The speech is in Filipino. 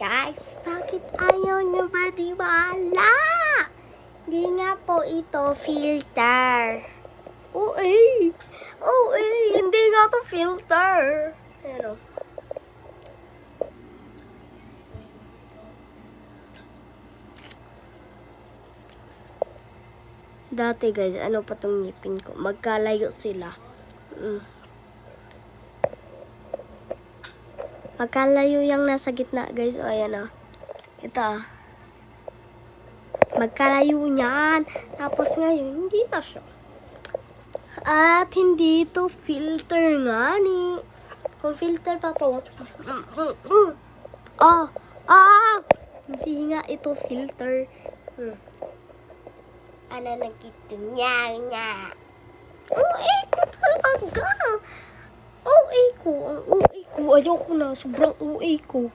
Guys, bakit ayaw nyo maniwala? Di nga po ito filter. Hindi nga to filter. Pero, dati guys, ano pa tong ngipin ko? Magkalayo sila. Magkalayo yung nasa gitna guys. O ayan o. Ito. Magkalayo niyan. Tapos ngayon, hindi na siya. At hindi ito filter nga ni. Kung filter pa to. Hindi nga ito filter. Ano nagkito niya. Ko talaga. Ang OA ko. Ayaw ko na. Sobrang OA ko.